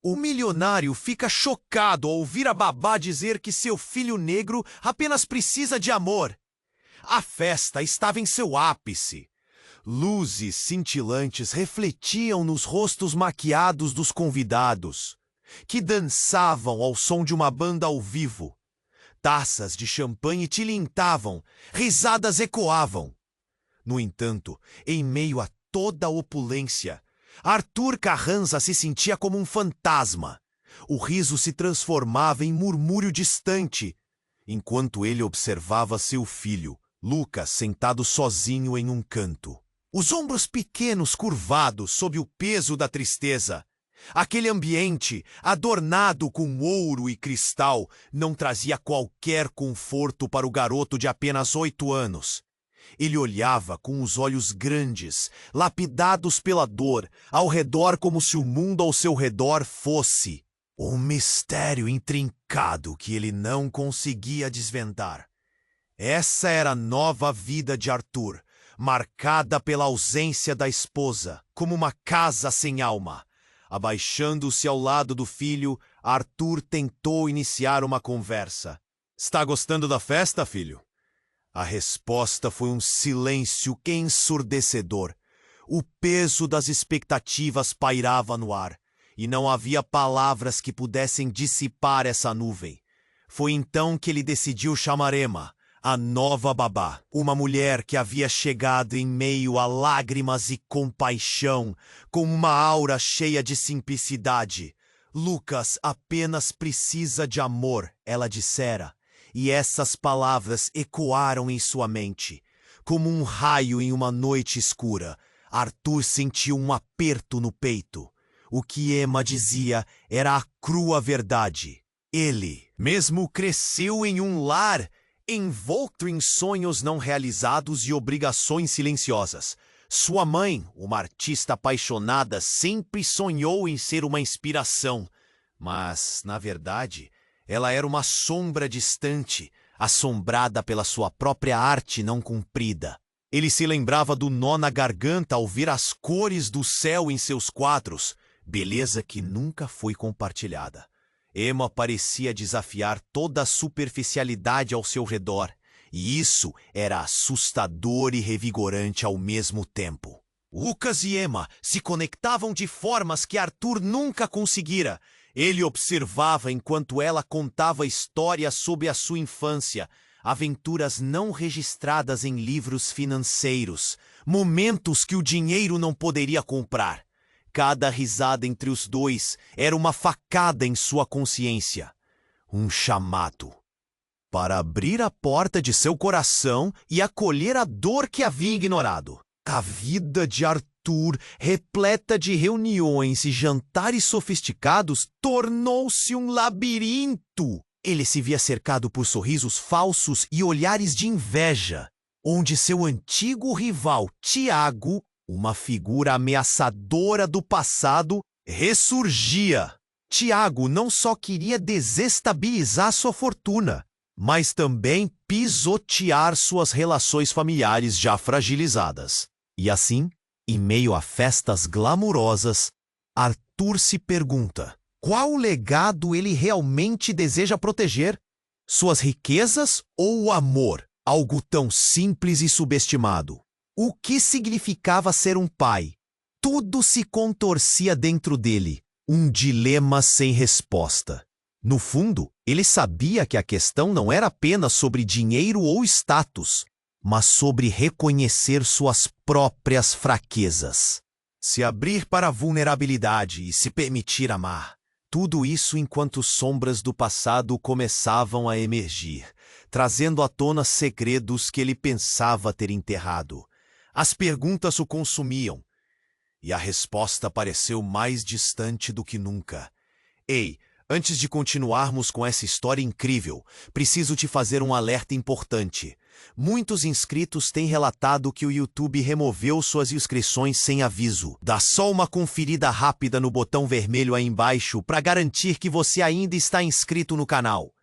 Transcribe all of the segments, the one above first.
O milionário fica chocado ao ouvir a babá dizer que seu filho negro apenas precisa de amor. A festa estava em seu ápice. Luzes cintilantes refletiam nos rostos maquiados dos convidados, que dançavam ao som de uma banda ao vivo. Taças de champanhe tilintavam, risadas ecoavam. No entanto, em meio a toda a opulência, Arthur Carranza se sentia como um fantasma. O riso se transformava em murmúrio distante, enquanto ele observava seu filho, Lucas, sentado sozinho em um canto. Os ombros pequenos curvados sob o peso da tristeza. Aquele ambiente, adornado com ouro e cristal, não trazia qualquer conforto para o garoto de apenas 8 anos. Ele olhava com os olhos grandes, lapidados pela dor, ao redor como se o mundo ao seu redor fosse um mistério intrincado que ele não conseguia desvendar. Essa era a nova vida de Arthur, marcada pela ausência da esposa, como uma casa sem alma. Abaixando-se ao lado do filho, Arthur tentou iniciar uma conversa. "Está gostando da festa, filho?" A resposta foi um silêncio ensurdecedor. O peso das expectativas pairava no ar, e não havia palavras que pudessem dissipar essa nuvem. Foi então que ele decidiu chamar Emma, a nova babá, uma mulher que havia chegado em meio a lágrimas e compaixão, com uma aura cheia de simplicidade. "Lucas apenas precisa de amor", ela dissera. E essas palavras ecoaram em sua mente. Como um raio em uma noite escura, Arthur sentiu um aperto no peito. O que Emma dizia era a crua verdade. Ele mesmo cresceu em um lar envolto em sonhos não realizados e obrigações silenciosas. Sua mãe, uma artista apaixonada, sempre sonhou em ser uma inspiração. Mas, na verdade, ela era uma sombra distante, assombrada pela sua própria arte não cumprida. Ele se lembrava do nó na garganta ao ver as cores do céu em seus quadros, beleza que nunca foi compartilhada. Emma parecia desafiar toda a superficialidade ao seu redor, e isso era assustador e revigorante ao mesmo tempo. Lucas e Emma se conectavam de formas que Arthur nunca conseguira. Ele observava enquanto ela contava histórias sobre a sua infância, aventuras não registradas em livros financeiros, momentos que o dinheiro não poderia comprar. Cada risada entre os dois era uma facada em sua consciência, um chamado para abrir a porta de seu coração e acolher a dor que havia ignorado. A vida de Arthur, repleta de reuniões e jantares sofisticados, tornou-se um labirinto. Ele se via cercado por sorrisos falsos e olhares de inveja, onde seu antigo rival, Tiago, uma figura ameaçadora do passado, ressurgia. Tiago não só queria desestabilizar sua fortuna, mas também pisotear suas relações familiares já fragilizadas. E assim, em meio a festas glamurosas, Arthur se pergunta: qual legado ele realmente deseja proteger? Suas riquezas ou o amor, algo tão simples e subestimado? O que significava ser um pai? Tudo se contorcia dentro dele, um dilema sem resposta. No fundo, ele sabia que a questão não era apenas sobre dinheiro ou status, mas sobre reconhecer suas próprias fraquezas. Se abrir para a vulnerabilidade e se permitir amar. Tudo isso enquanto sombras do passado começavam a emergir, trazendo à tona segredos que ele pensava ter enterrado. As perguntas o consumiam, e a resposta pareceu mais distante do que nunca. Ei, antes de continuarmos com essa história incrível, preciso te fazer um alerta importante. Muitos inscritos têm relatado que o YouTube removeu suas inscrições sem aviso. Dá só uma conferida rápida no botão vermelho aí embaixo para garantir que você ainda está inscrito no canal.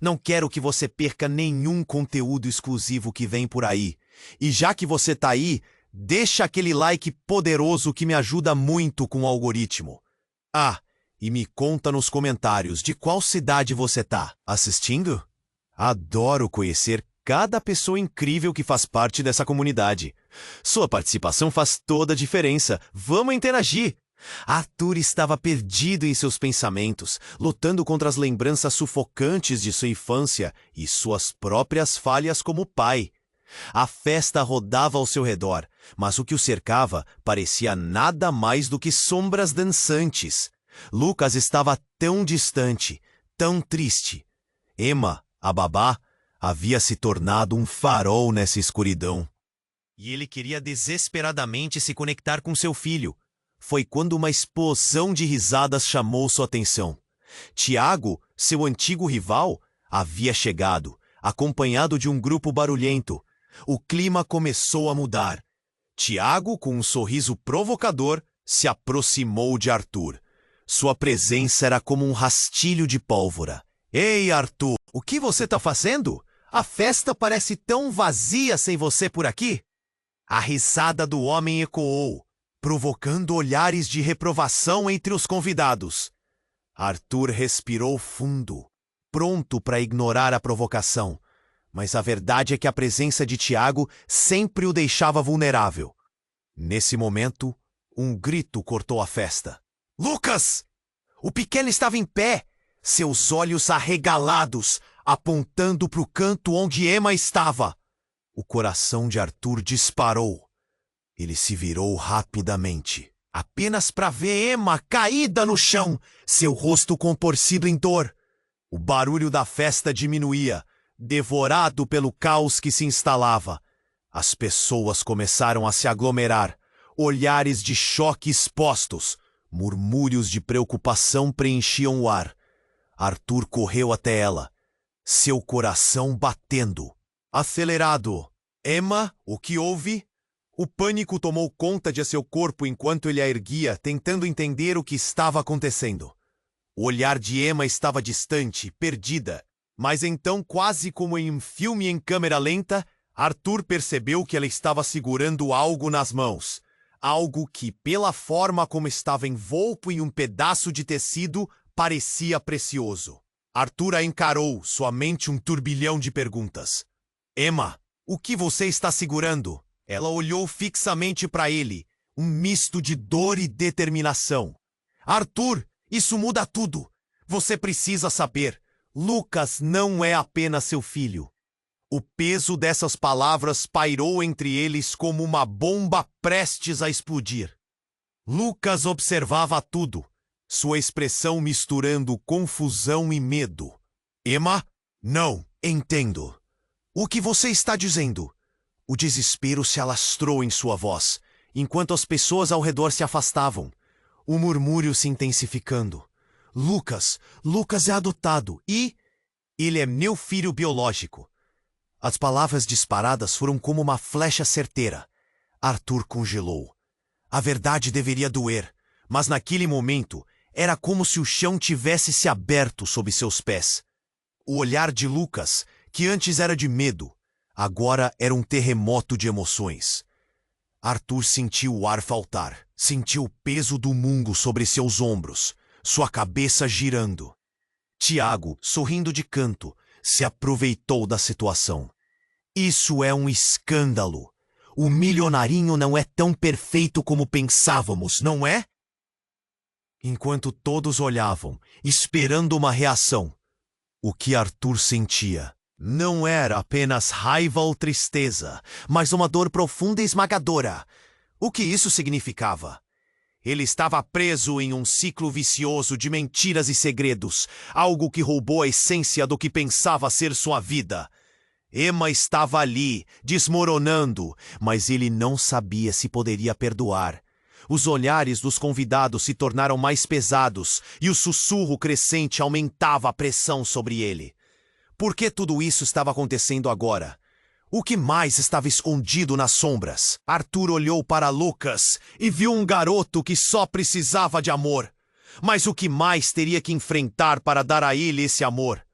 Não quero que você perca nenhum conteúdo exclusivo que vem por aí. E já que você tá aí, deixa aquele like poderoso que me ajuda muito com o algoritmo. Ah, e me conta nos comentários de qual cidade você tá assistindo. Adoro conhecer cada pessoa incrível que faz parte dessa comunidade. Sua participação faz toda a diferença. Vamos interagir! Arthur estava perdido em seus pensamentos, lutando contra as lembranças sufocantes de sua infância e suas próprias falhas como pai. A festa rodava ao seu redor, mas o que o cercava parecia nada mais do que sombras dançantes. Lucas estava tão distante, tão triste. Emma, a babá, havia se tornado um farol nessa escuridão. E ele queria desesperadamente se conectar com seu filho. Foi quando uma explosão de risadas chamou sua atenção. Tiago, seu antigo rival, havia chegado, acompanhado de um grupo barulhento. O clima começou a mudar. Tiago, com um sorriso provocador, se aproximou de Arthur. Sua presença era como um rastilho de pólvora. Ei, Arthur, o que você está fazendo? A festa parece tão vazia sem você por aqui. A risada do homem ecoou, provocando olhares de reprovação entre os convidados. Arthur respirou fundo, pronto para ignorar a provocação. Mas a verdade é que a presença de Tiago sempre o deixava vulnerável. Nesse momento, um grito cortou a festa. Lucas! O pequeno estava em pé, seus olhos arregalados, apontando para o canto onde Emma estava. O coração de Arthur disparou. Ele se virou rapidamente, apenas para ver Emma caída no chão, seu rosto contorcido em dor. O barulho da festa diminuía, devorado pelo caos que se instalava. As pessoas começaram a se aglomerar, olhares de choque expostos, murmúrios de preocupação preenchiam o ar. Arthur correu até ela, seu coração batendo. Acelerado. Emma, o que houve? O pânico tomou conta de seu corpo enquanto ele a erguia, tentando entender o que estava acontecendo. O olhar de Emma estava distante, perdida. Mas então, quase como em um filme em câmera lenta, Arthur percebeu que ela estava segurando algo nas mãos. Algo que, pela forma como estava envolto em um pedaço de tecido, parecia precioso. Arthur a encarou, sua mente um turbilhão de perguntas. Emma, o que você está segurando? Ela olhou fixamente para ele, um misto de dor e determinação. Arthur, isso muda tudo. Você precisa saber. Lucas não é apenas seu filho. O peso dessas palavras pairou entre eles como uma bomba prestes a explodir. Lucas observava tudo, sua expressão misturando confusão e medo. Emma? Não, entendo. O que você está dizendo? O desespero se alastrou em sua voz, enquanto as pessoas ao redor se afastavam, o murmúrio se intensificando. Lucas é adotado e... ele é meu filho biológico. As palavras disparadas foram como uma flecha certeira. Arthur congelou. A verdade deveria doer, mas naquele momento era como se o chão tivesse se aberto sob seus pés. O olhar de Lucas, que antes era de medo, agora era um terremoto de emoções. Arthur sentiu o ar faltar, sentiu o peso do mundo sobre seus ombros, sua cabeça girando. Tiago, sorrindo de canto, se aproveitou da situação. Isso é um escândalo. O milionarinho não é tão perfeito como pensávamos, não é? Enquanto todos olhavam, esperando uma reação, o que Arthur sentia não era apenas raiva ou tristeza, mas uma dor profunda e esmagadora. O que isso significava? Ele estava preso em um ciclo vicioso de mentiras e segredos, algo que roubou a essência do que pensava ser sua vida. Emma estava ali, desmoronando, mas ele não sabia se poderia perdoar. Os olhares dos convidados se tornaram mais pesados e o sussurro crescente aumentava a pressão sobre ele. Por que tudo isso estava acontecendo agora? O que mais estava escondido nas sombras? Arthur olhou para Lucas e viu um garoto que só precisava de amor. Mas o que mais teria que enfrentar para dar a ele esse amor?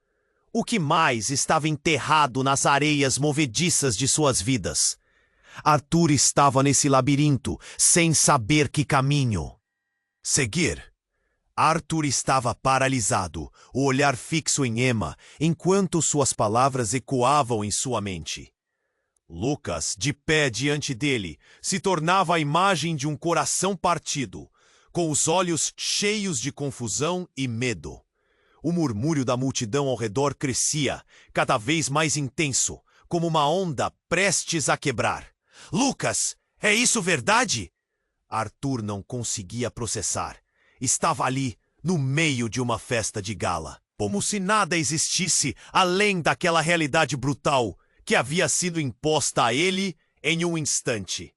O que mais estava enterrado nas areias movediças de suas vidas? Arthur estava nesse labirinto, sem saber que caminho seguir. Arthur estava paralisado, o olhar fixo em Emma, enquanto suas palavras ecoavam em sua mente. Lucas, de pé diante dele, se tornava a imagem de um coração partido, com os olhos cheios de confusão e medo. O murmúrio da multidão ao redor crescia, cada vez mais intenso, como uma onda prestes a quebrar. Lucas, é isso verdade? Arthur não conseguia processar. Estava ali, no meio de uma festa de gala, como se nada existisse além daquela realidade brutal que havia sido imposta a ele em um instante.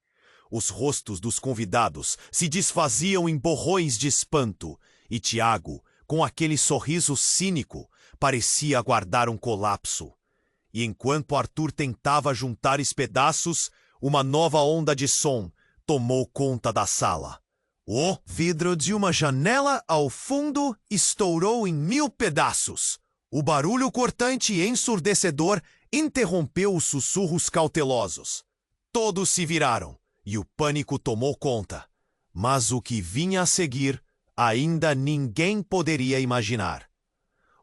Os rostos dos convidados se desfaziam em borrões de espanto, e Tiago, com aquele sorriso cínico, parecia aguardar um colapso. E enquanto Arthur tentava juntar os pedaços, uma nova onda de som tomou conta da sala. O vidro de uma janela ao fundo estourou em 1000 pedaços. O barulho cortante e ensurdecedor interrompeu os sussurros cautelosos. Todos se viraram e o pânico tomou conta. Mas o que vinha a seguir, ainda ninguém poderia imaginar.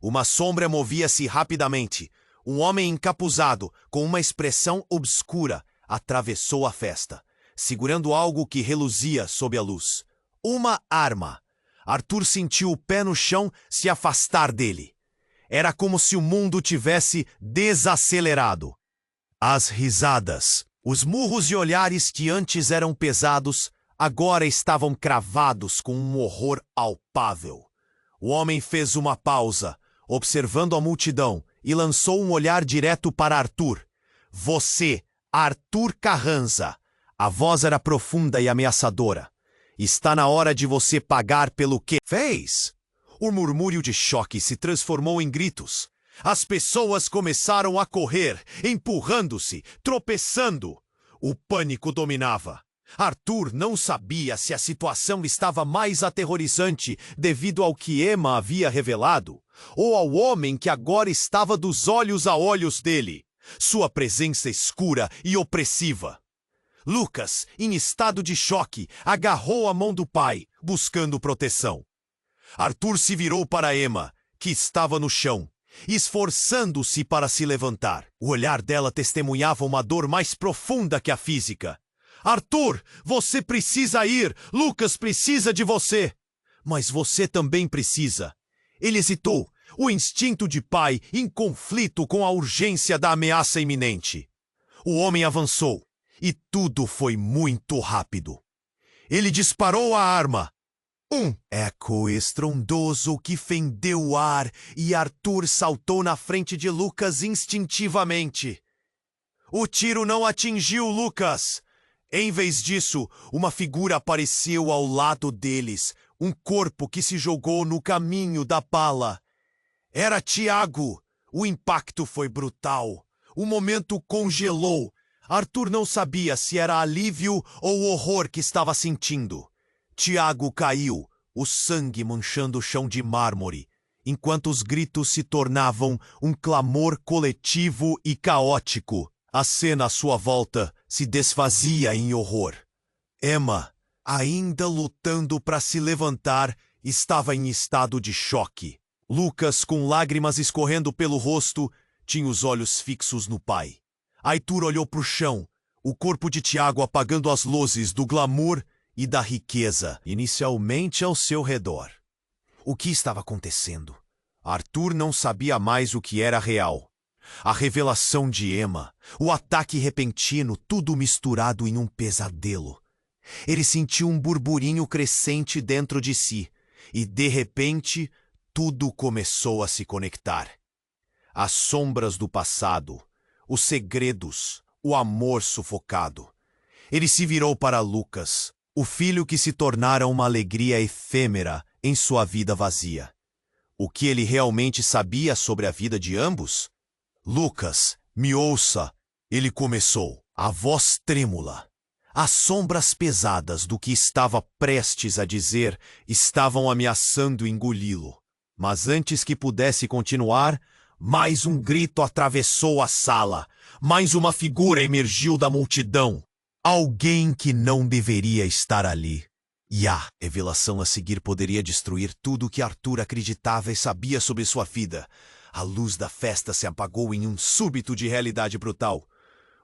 Uma sombra movia-se rapidamente. Um homem encapuzado, com uma expressão obscura, atravessou a festa, segurando algo que reluzia sob a luz. Uma arma. Arthur sentiu o pé no chão se afastar dele. Era como se o mundo tivesse desacelerado. As risadas, os murros e olhares que antes eram pesados, agora estavam cravados com um horror palpável. O homem fez uma pausa, observando a multidão, e lançou um olhar direto para Arthur. Você, Arthur Carranza. A voz era profunda e ameaçadora. Está na hora de você pagar pelo que fez. O murmúrio de choque se transformou em gritos. As pessoas começaram a correr, empurrando-se, tropeçando. O pânico dominava. Arthur não sabia se a situação estava mais aterrorizante devido ao que Emma havia revelado, ou ao homem que agora estava dos olhos a olhos dele, sua presença escura e opressiva. Lucas, em estado de choque, agarrou a mão do pai, buscando proteção. Arthur se virou para Emma, que estava no chão, esforçando-se para se levantar. O olhar dela testemunhava uma dor mais profunda que a física. Arthur, você precisa ir! Lucas precisa de você! Mas você também precisa. Ele hesitou, o instinto de pai em conflito com a urgência da ameaça iminente. O homem avançou, e tudo foi muito rápido. Ele disparou a arma. Um eco estrondoso que fendeu o ar e Arthur saltou na frente de Lucas instintivamente. O tiro não atingiu Lucas. Em vez disso, uma figura apareceu ao lado deles, um corpo que se jogou no caminho da bala. Era Tiago. O impacto foi brutal. O momento congelou. Arthur não sabia se era alívio ou horror que estava sentindo. Tiago caiu, o sangue manchando o chão de mármore, enquanto os gritos se tornavam um clamor coletivo e caótico. A cena à sua volta se desfazia em horror. Emma, ainda lutando para se levantar, estava em estado de choque. Lucas, com lágrimas escorrendo pelo rosto, tinha os olhos fixos no pai. Arthur olhou para o chão, o corpo de Tiago apagando as luzes do glamour e da riqueza, inicialmente ao seu redor. O que estava acontecendo? Arthur não sabia mais o que era real. A revelação de Emma, o ataque repentino, tudo misturado em um pesadelo. Ele sentiu um burburinho crescente dentro de si, e de repente, tudo começou a se conectar. As sombras do passado, os segredos, o amor sufocado. Ele se virou para Lucas, o filho que se tornara uma alegria efêmera em sua vida vazia. O que ele realmente sabia sobre a vida de ambos? Lucas, me ouça, ele começou, a voz trêmula. As sombras pesadas do que estava prestes a dizer estavam ameaçando engoli-lo. Mas antes que pudesse continuar, mais um grito atravessou a sala. Mais uma figura emergiu da multidão. Alguém que não deveria estar ali. E a revelação a seguir poderia destruir tudo o que Arthur acreditava e sabia sobre sua vida. A luz da festa se apagou em um súbito de realidade brutal.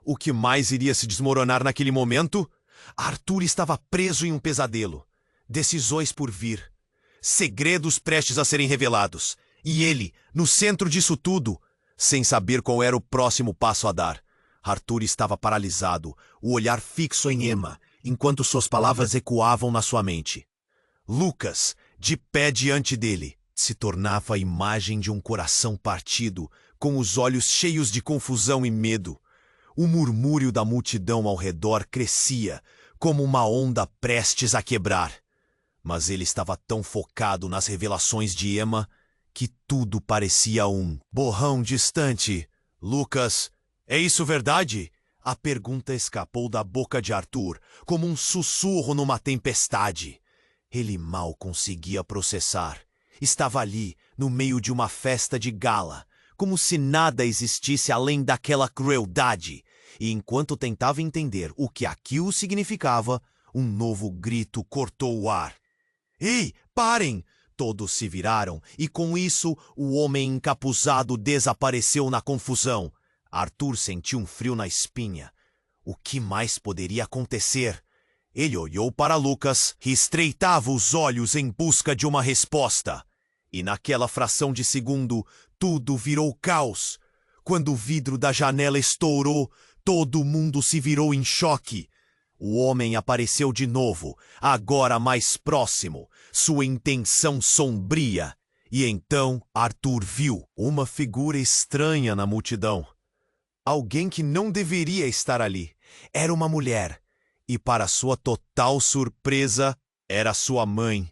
O que mais iria se desmoronar naquele momento? Arthur estava preso em um pesadelo. Decisões por vir. Segredos prestes a serem revelados. E ele, no centro disso tudo, sem saber qual era o próximo passo a dar. Arthur estava paralisado, o olhar fixo em Emma, enquanto suas palavras ecoavam na sua mente. Lucas, de pé diante dele, se tornava a imagem de um coração partido, com os olhos cheios de confusão e medo. O murmúrio da multidão ao redor crescia, como uma onda prestes a quebrar. Mas ele estava tão focado nas revelações de Emma que tudo parecia um borrão distante. Lucas, é isso verdade? A pergunta escapou da boca de Arthur, como um sussurro numa tempestade. Ele mal conseguia processar. Estava ali, no meio de uma festa de gala, como se nada existisse além daquela crueldade. E enquanto tentava entender o que aquilo significava, um novo grito cortou o ar. Ei, parem! Todos se viraram, e com isso, o homem encapuzado desapareceu na confusão. Arthur sentiu um frio na espinha. O que mais poderia acontecer? Ele olhou para Lucas e estreitava os olhos em busca de uma resposta. E naquela fração de segundo, tudo virou caos. Quando o vidro da janela estourou, todo mundo se virou em choque. O homem apareceu de novo, agora mais próximo, sua intenção sombria. E então Arthur viu uma figura estranha na multidão. Alguém que não deveria estar ali. Era uma mulher. E para sua total surpresa, era sua mãe.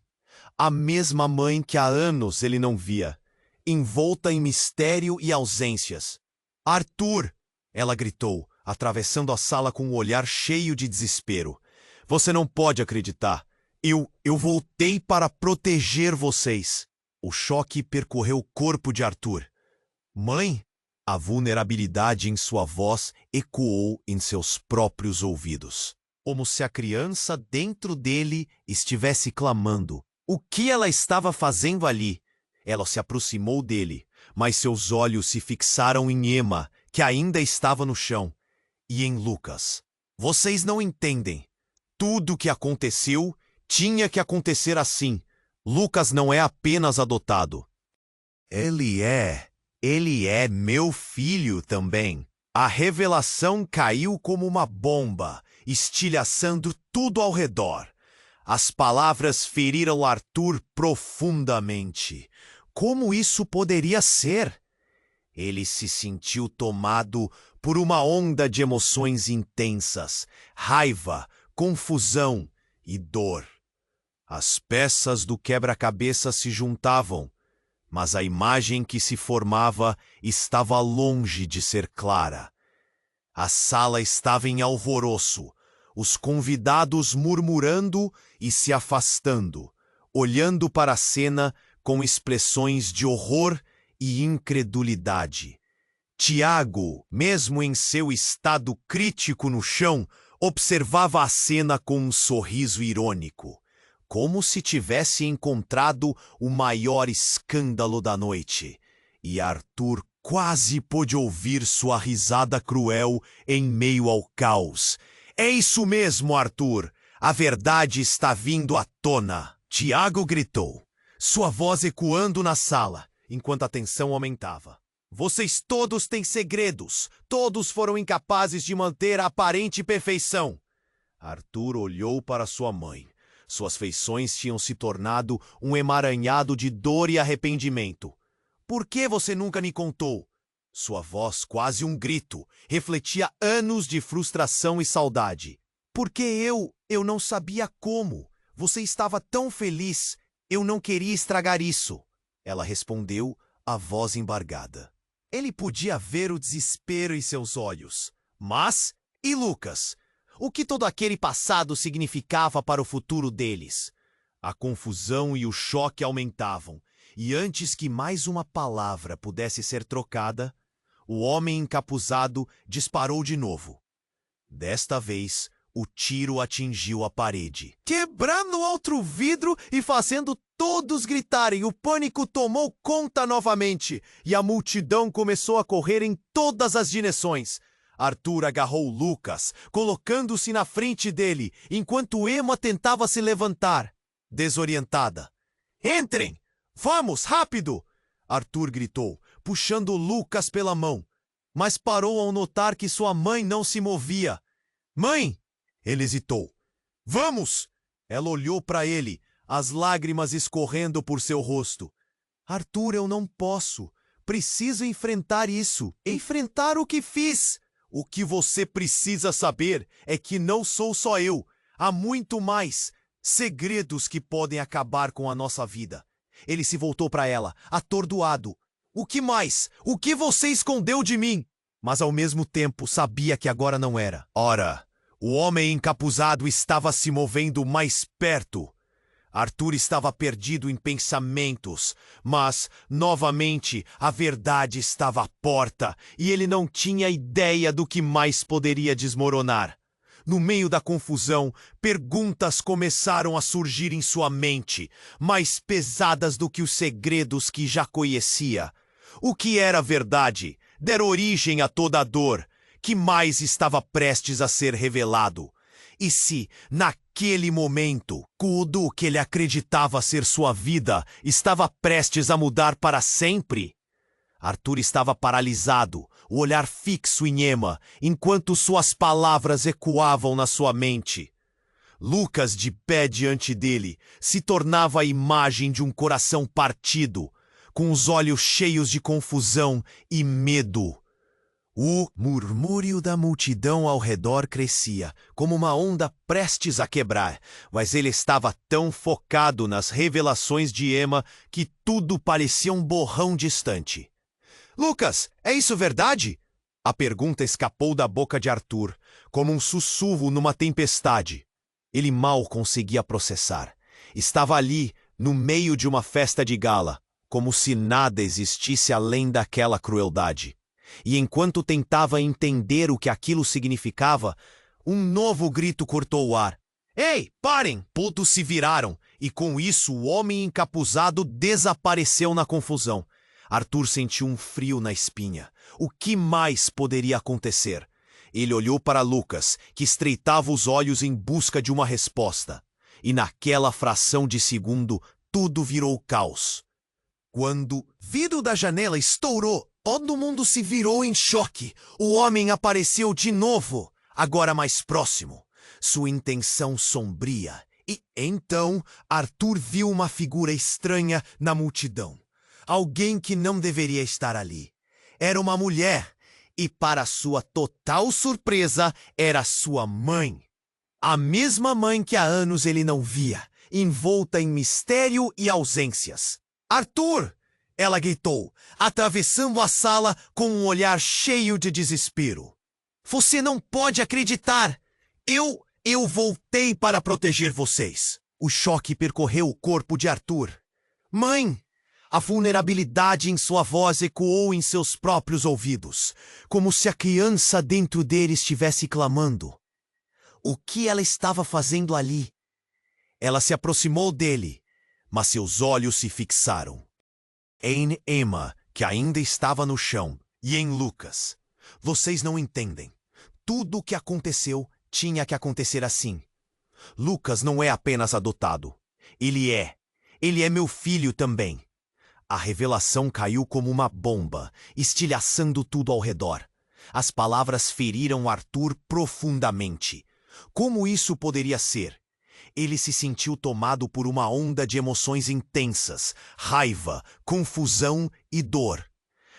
A mesma mãe que há anos ele não via, envolta em mistério e ausências. Arthur! Ela gritou, atravessando a sala com um olhar cheio de desespero. Você não pode acreditar. Eu voltei para proteger vocês. O choque percorreu o corpo de Arthur. Mãe? A vulnerabilidade em sua voz ecoou em seus próprios ouvidos, como se a criança dentro dele estivesse clamando. O que ela estava fazendo ali? Ela se aproximou dele, mas seus olhos se fixaram em Emma, que ainda estava no chão, e em Lucas. Vocês não entendem. Tudo o que aconteceu tinha que acontecer assim. Lucas não é apenas adotado. Ele é meu filho também. A revelação caiu como uma bomba, estilhaçando tudo ao redor. As palavras feriram Arthur profundamente. Como isso poderia ser? Ele se sentiu tomado por uma onda de emoções intensas, raiva, confusão e dor. As peças do quebra-cabeça se juntavam, mas a imagem que se formava estava longe de ser clara. A sala estava em alvoroço, os convidados murmurando e se afastando, olhando para a cena com expressões de horror e incredulidade. Tiago, mesmo em seu estado crítico no chão, observava a cena com um sorriso irônico, como se tivesse encontrado o maior escândalo da noite. E Arthur quase pôde ouvir sua risada cruel em meio ao caos. É isso mesmo, Arthur! A verdade está vindo à tona! Tiago gritou, sua voz ecoando na sala, enquanto a tensão aumentava. Vocês todos têm segredos! Todos foram incapazes de manter a aparente perfeição! Arthur olhou para sua mãe. Suas feições tinham se tornado um emaranhado de dor e arrependimento. Por que você nunca me contou? Sua voz, quase um grito, refletia anos de frustração e saudade. Porque eu não sabia como. Você estava tão feliz. Eu não queria estragar isso. Ela respondeu, a voz embargada. Ele podia ver o desespero em seus olhos. Mas, e Lucas? O que todo aquele passado significava para o futuro deles? A confusão e o choque aumentavam, e antes que mais uma palavra pudesse ser trocada, o homem encapuzado disparou de novo. Desta vez, O tiro atingiu a parede, quebrando outro vidro e fazendo todos gritarem. O pânico tomou conta novamente e a multidão começou a correr em todas as direções. Arthur agarrou Lucas, colocando-se na frente dele, enquanto Emma tentava se levantar, desorientada. "Entrem! Vamos, rápido!" Arthur gritou, puxando Lucas pela mão, mas parou ao notar que sua mãe não se movia. "Mãe!" Ele hesitou. "Vamos!" Ela olhou para ele, as lágrimas escorrendo por seu rosto. "Arthur, eu não posso. Preciso enfrentar isso. Enfrentar o que fiz." "O que você precisa saber é que não sou só eu. Há muito mais. Segredos que podem acabar com a nossa vida." Ele se voltou para ela, atordoado. "O que mais? O que você escondeu de mim?" Mas ao mesmo tempo sabia que agora não era. Ora, o homem encapuzado estava se movendo mais perto. Arthur estava perdido em pensamentos, mas, novamente, a verdade estava à porta e ele não tinha ideia do que mais poderia desmoronar. No meio da confusão, perguntas começaram a surgir em sua mente, mais pesadas do que os segredos que já conhecia. O que era verdade? Dera origem a toda a dor. Que mais estava prestes a ser revelado? E se, naquele momento, tudo o que ele acreditava ser sua vida estava prestes a mudar para sempre? Arthur estava paralisado, o olhar fixo em Emma, enquanto suas palavras ecoavam na sua mente. Lucas, de pé diante dele, se tornava a imagem de um coração partido, com os olhos cheios de confusão e medo. O murmúrio da multidão ao redor crescia, como uma onda prestes a quebrar, mas ele estava tão focado nas revelações de Emma que tudo parecia um borrão distante. "Lucas, é isso verdade?" A pergunta escapou da boca de Arthur, como um sussurro numa tempestade. Ele mal conseguia processar. Estava ali, no meio de uma festa de gala, como se nada existisse além daquela crueldade. E enquanto tentava entender o que aquilo significava, um novo grito cortou o ar. "Ei, parem!" Todos se viraram, e com isso o homem encapuzado desapareceu na confusão. Arthur sentiu um frio na espinha. O que mais poderia acontecer? Ele olhou para Lucas, que estreitava os olhos em busca de uma resposta. E naquela fração de segundo, tudo virou caos. Quando o vidro da janela estourou, todo mundo se virou em choque. O homem apareceu de novo, agora mais próximo. Sua intenção sombria. E então Arthur viu uma figura estranha na multidão. Alguém que não deveria estar ali. Era uma mulher, e para sua total surpresa, era sua mãe. A mesma mãe que há anos ele não via, envolta em mistério e ausências. "Arthur!" ela gritou, atravessando a sala com um olhar cheio de desespero. "Você não pode acreditar! Eu voltei para proteger vocês." O choque percorreu o corpo de Arthur. "Mãe!" A vulnerabilidade em sua voz ecoou em seus próprios ouvidos, como se a criança dentro dele estivesse clamando. O que ela estava fazendo ali? Ela se aproximou dele, mas seus olhos se fixaram em Emma, que ainda estava no chão, e em Lucas. "Vocês não entendem. Tudo o que aconteceu tinha que acontecer assim. Lucas não é apenas adotado. Ele é meu filho também." A revelação caiu como uma bomba, estilhaçando tudo ao redor. As palavras feriram Arthur profundamente. Como isso poderia ser? Ele se sentiu tomado por uma onda de emoções intensas, raiva, confusão e dor.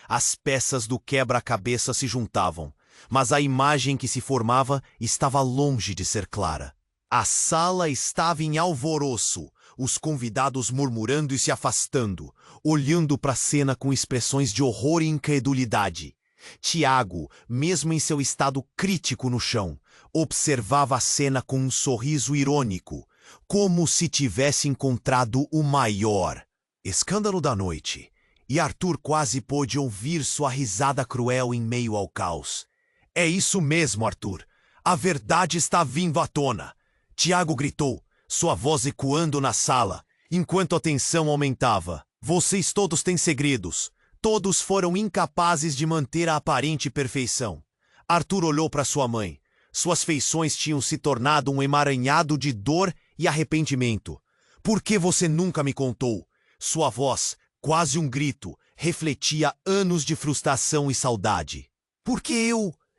As peças do quebra-cabeça se juntavam, mas a imagem que se formava estava longe de ser clara. A sala estava em alvoroço, os convidados murmurando e se afastando, olhando para a cena com expressões de horror e incredulidade. Tiago, mesmo em seu estado crítico no chão, observava a cena com um sorriso irônico, como se tivesse encontrado o maior escândalo da noite. E Arthur quase pôde ouvir sua risada cruel em meio ao caos. "É isso mesmo, Arthur. A verdade está vindo à tona. Tiago gritou, sua voz ecoando na sala, enquanto a tensão aumentava. Vocês todos têm segredos. Todos foram incapazes de manter a aparente perfeição. Arthur olhou para sua mãe. Suas feições tinham se tornado um emaranhado de dor e arrependimento. Por que você nunca me contou? Sua voz, quase um grito, refletia anos de frustração e saudade. Porque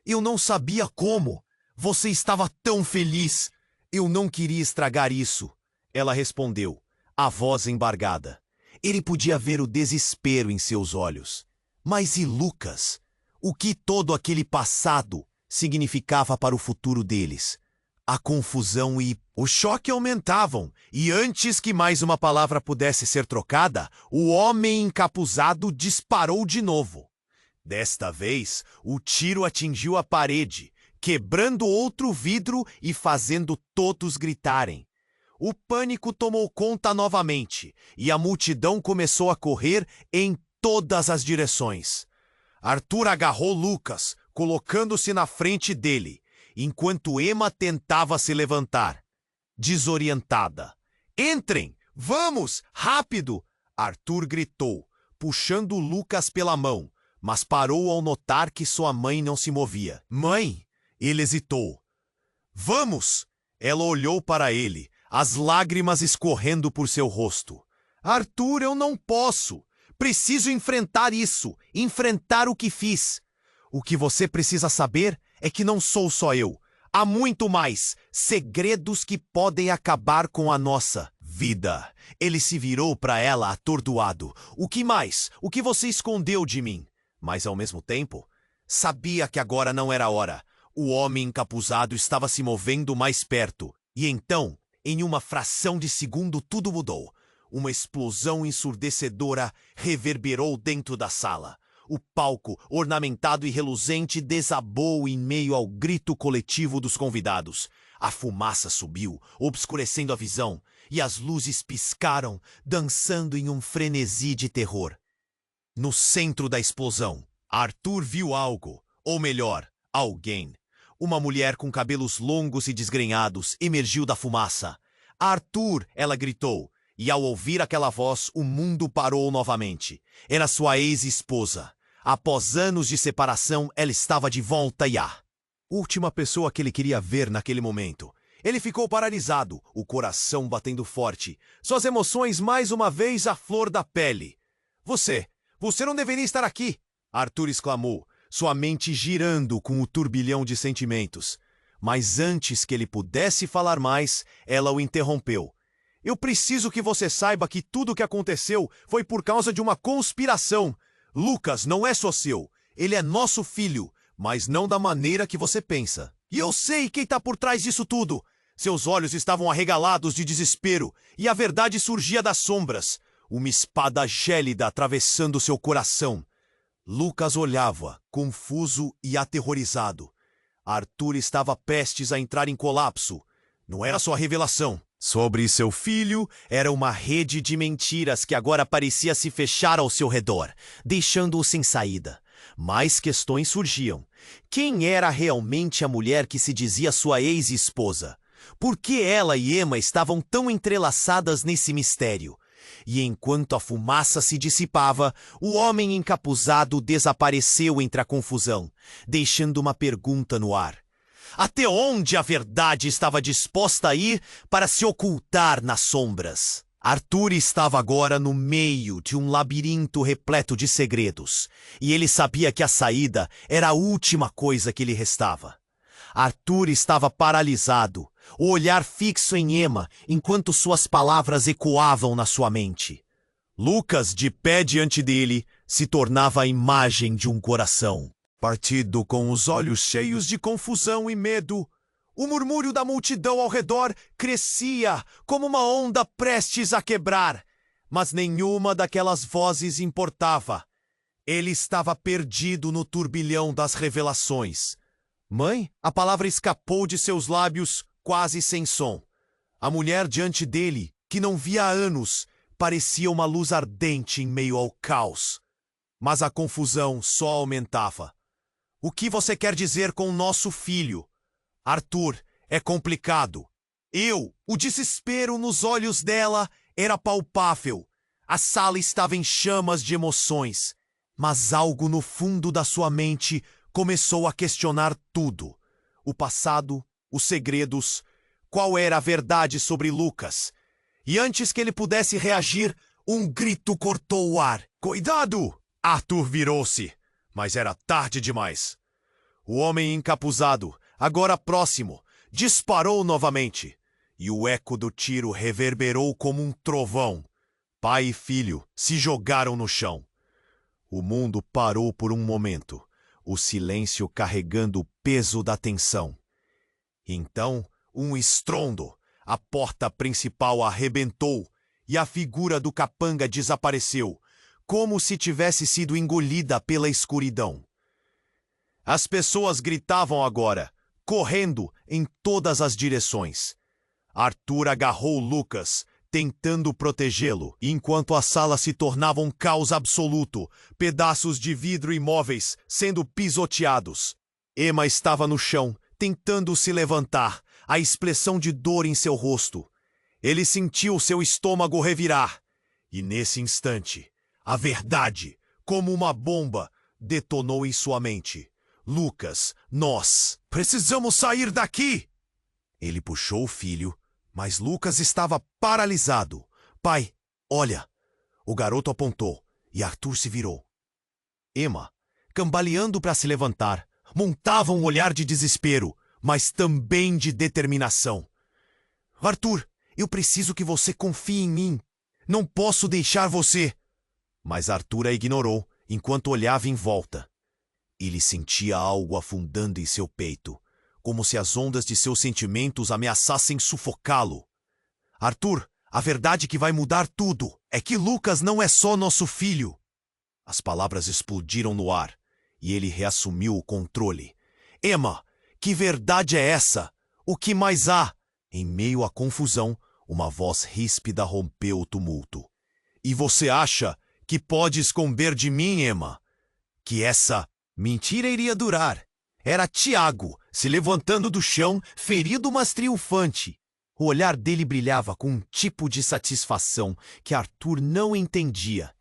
eu não sabia como. Você estava tão feliz. Eu não queria estragar isso. Ela respondeu, a voz embargada. Ele podia ver o desespero em seus olhos. Mas e Lucas? O que todo aquele passado significava para o futuro deles? A confusão e o choque aumentavam, e antes que mais uma palavra pudesse ser trocada, o homem encapuzado disparou de novo. Desta vez, o tiro atingiu a parede, quebrando outro vidro e fazendo todos gritarem. O pânico tomou conta novamente, e a multidão começou a correr em todas as direções. Arthur agarrou Lucas, colocando-se na frente dele, enquanto Emma tentava se levantar. Desorientada. Entrem! Vamos! Rápido! Arthur gritou, puxando Lucas pela mão, mas parou ao notar que sua mãe não se movia. Mãe! Ele hesitou. Vamos! Ela olhou para ele, as lágrimas escorrendo por seu rosto. Arthur, eu não posso! Preciso enfrentar isso, enfrentar o que fiz. O que você precisa saber é que não sou só eu. Há muito mais, segredos que podem acabar com a nossa vida. Ele se virou para ela atordoado. O que mais? O que você escondeu de mim? Mas ao mesmo tempo, sabia que agora não era a hora. O homem encapuzado estava se movendo mais perto. E então, em uma fração de segundo, tudo mudou. Uma explosão ensurdecedora reverberou dentro da sala. O palco, ornamentado e reluzente, desabou em meio ao grito coletivo dos convidados. A fumaça subiu, obscurecendo a visão, e as luzes piscaram, dançando em um frenesi de terror. No centro da explosão, Arthur viu algo, ou melhor, alguém. Uma mulher com cabelos longos e desgrenhados emergiu da fumaça. Arthur, ela gritou. E ao ouvir aquela voz, o mundo parou novamente. Era sua ex-esposa. Após anos de separação, ela estava de volta e a última pessoa que ele queria ver naquele momento. Ele ficou paralisado, o coração batendo forte. Suas emoções mais uma vez à flor da pele. Você não deveria estar aqui! Arthur exclamou, sua mente girando com o turbilhão de sentimentos. Mas antes que ele pudesse falar mais, ela o interrompeu. Eu preciso que você saiba que tudo o que aconteceu foi por causa de uma conspiração. Lucas não é só seu. Ele é nosso filho, mas não da maneira que você pensa. E eu sei quem está por trás disso tudo. Seus olhos estavam arregalados de desespero, e a verdade surgia das sombras. Uma espada gélida atravessando seu coração. Lucas olhava, confuso e aterrorizado. Arthur estava prestes a entrar em colapso. Não era só a revelação. Sobre seu filho, era uma rede de mentiras que agora parecia se fechar ao seu redor, deixando-o sem saída. Mais questões surgiam. Quem era realmente a mulher que se dizia sua ex-esposa? Por que ela e Emma estavam tão entrelaçadas nesse mistério? E enquanto a fumaça se dissipava, o homem encapuzado desapareceu entre a confusão, deixando uma pergunta no ar. Até onde a verdade estava disposta a ir para se ocultar nas sombras? Arthur estava agora no meio de um labirinto repleto de segredos, e ele sabia que a saída era a última coisa que lhe restava. Arthur estava paralisado, o olhar fixo em Emma, enquanto suas palavras ecoavam na sua mente. Lucas, de pé diante dele, se tornava a imagem de um coração partido, com os olhos cheios de confusão e medo. O murmúrio da multidão ao redor crescia como uma onda prestes a quebrar, mas nenhuma daquelas vozes importava. Ele estava perdido no turbilhão das revelações. Mãe, a palavra escapou de seus lábios quase sem som. A mulher diante dele, que não via há anos, parecia uma luz ardente em meio ao caos. Mas a confusão só aumentava. O que você quer dizer com nosso filho? Arthur, é complicado. O desespero nos olhos dela era palpável. A sala estava em chamas de emoções. Mas algo no fundo da sua mente começou a questionar tudo. O passado, os segredos, qual era a verdade sobre Lucas. E antes que ele pudesse reagir, um grito cortou o ar. Cuidado! Arthur virou-se, mas era tarde demais. O homem encapuzado, agora próximo, disparou novamente. E o eco do tiro reverberou como um trovão. Pai e filho se jogaram no chão. O mundo parou por um momento, o silêncio carregando o peso da tensão. Então, um estrondo, a porta principal arrebentou e a figura do capanga desapareceu, como se tivesse sido engolida pela escuridão. As pessoas gritavam agora, correndo em todas as direções. Arthur agarrou Lucas, tentando protegê-lo, enquanto a sala se tornava um caos absoluto, pedaços de vidro e móveis sendo pisoteados. Emma estava no chão, tentando se levantar, a expressão de dor em seu rosto. Ele sentiu seu estômago revirar. E nesse instante, a verdade, como uma bomba, detonou em sua mente. Lucas, nós precisamos sair daqui! Ele puxou o filho, mas Lucas estava paralisado. Pai, olha! O garoto apontou e Arthur se virou. Emma, cambaleando para se levantar, montava um olhar de desespero, mas também de determinação. Arthur, eu preciso que você confie em mim. Não posso deixar você. Mas Arthur a ignorou enquanto olhava em volta. Ele sentia algo afundando em seu peito, como se as ondas de seus sentimentos ameaçassem sufocá-lo. Arthur, a verdade que vai mudar tudo é que Lucas não é só nosso filho. As palavras explodiram no ar e ele reassumiu o controle. Emma, que verdade é essa? O que mais há? Em meio à confusão, uma voz ríspida rompeu o tumulto. E você acha que pode esconder de mim, Emma? Que essa mentira iria durar. Era Tiago, se levantando do chão, ferido mas triunfante. O olhar dele brilhava com um tipo de satisfação que Arthur não entendia.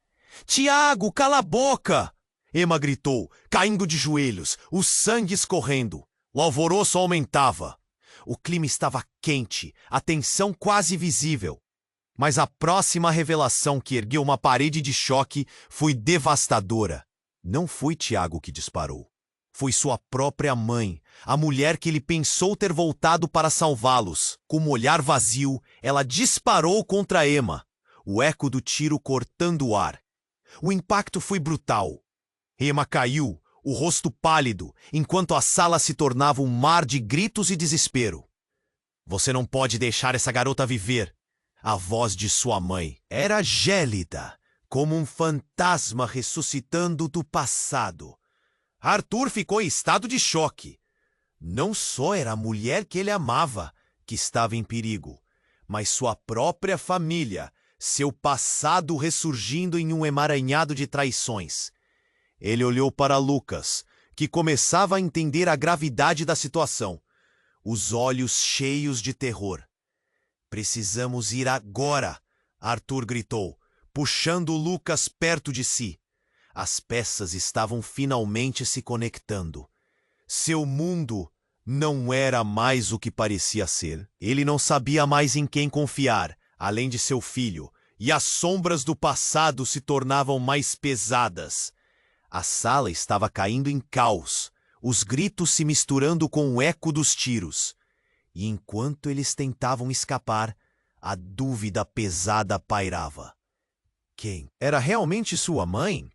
Tiago, cala a boca! Emma gritou, caindo de joelhos, o sangue escorrendo. O alvoroço aumentava. O clima estava quente, a tensão quase visível. Mas a próxima revelação que ergueu uma parede de choque foi devastadora. Não foi Tiago que disparou. Foi sua própria mãe, a mulher que ele pensou ter voltado para salvá-los. Com um olhar vazio, ela disparou contra Emma, o eco do tiro cortando o ar. O impacto foi brutal. Emma caiu, o rosto pálido, enquanto a sala se tornava um mar de gritos e desespero. Você não pode deixar essa garota viver. A voz de sua mãe era gélida, como um fantasma ressuscitando do passado. Arthur ficou em estado de choque. Não só era a mulher que ele amava que estava em perigo, mas sua própria família, seu passado ressurgindo em um emaranhado de traições. Ele olhou para Lucas, que começava a entender a gravidade da situação, os olhos cheios de terror. Precisamos ir agora, Arthur gritou, puxando Lucas perto de si. As peças estavam finalmente se conectando. Seu mundo não era mais o que parecia ser. Ele não sabia mais em quem confiar, além de seu filho, e as sombras do passado se tornavam mais pesadas. A sala estava caindo em caos, os gritos se misturando com o eco dos tiros. E enquanto eles tentavam escapar, a dúvida pesada pairava. Quem? Era realmente sua mãe?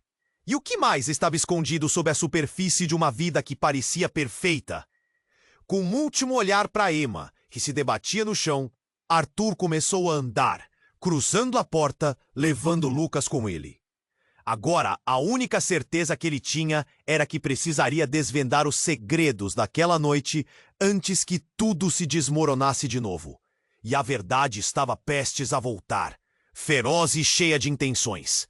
E o que mais estava escondido sob a superfície de uma vida que parecia perfeita? Com um último olhar para Emma, que se debatia no chão, Arthur começou a andar, cruzando a porta, levando Lucas com ele. Agora, a única certeza que ele tinha era que precisaria desvendar os segredos daquela noite antes que tudo se desmoronasse de novo. E a verdade estava prestes a voltar, feroz e cheia de intenções.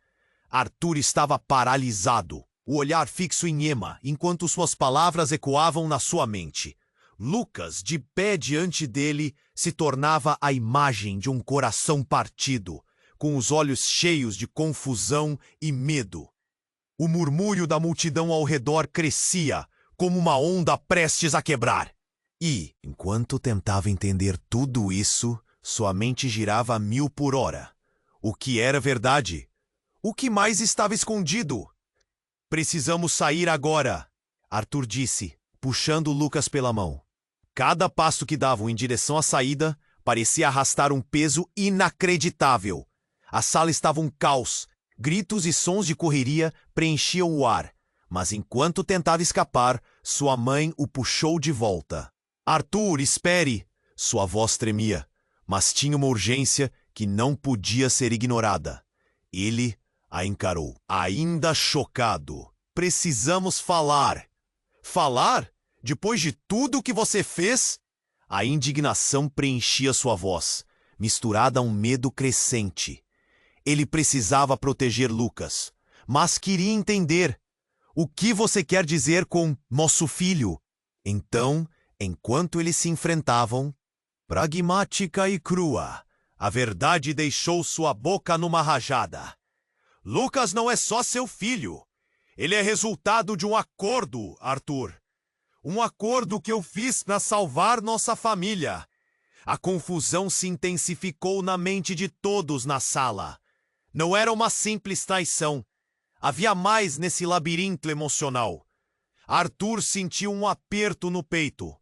Arthur estava paralisado, o olhar fixo em Emma, enquanto suas palavras ecoavam na sua mente. Lucas, de pé diante dele, se tornava a imagem de um coração partido, com os olhos cheios de confusão e medo. O murmúrio da multidão ao redor crescia, como uma onda prestes a quebrar. E, enquanto tentava entender tudo isso, sua mente girava a 1000 por hora. O que era verdade? O que mais estava escondido? Precisamos sair agora, Arthur disse, puxando Lucas pela mão. Cada passo que davam em direção à saída parecia arrastar um peso inacreditável. A sala estava um caos. Gritos e sons de correria preenchiam o ar. Mas enquanto tentava escapar, sua mãe o puxou de volta. Arthur, espere! Sua voz tremia, mas tinha uma urgência que não podia ser ignorada. Ele a encarou, ainda chocado. Precisamos falar. Falar? Depois de tudo o que você fez? A indignação preenchia sua voz, misturada a um medo crescente. Ele precisava proteger Lucas, mas queria entender. O que você quer dizer com nosso filho? Então, enquanto eles se enfrentavam, pragmática e crua, a verdade deixou sua boca numa rajada. Lucas não é só seu filho. Ele é resultado de um acordo, Arthur. Um acordo que eu fiz para salvar nossa família. A confusão se intensificou na mente de todos na sala. Não era uma simples traição. Havia mais nesse labirinto emocional. Arthur sentiu um aperto no peito.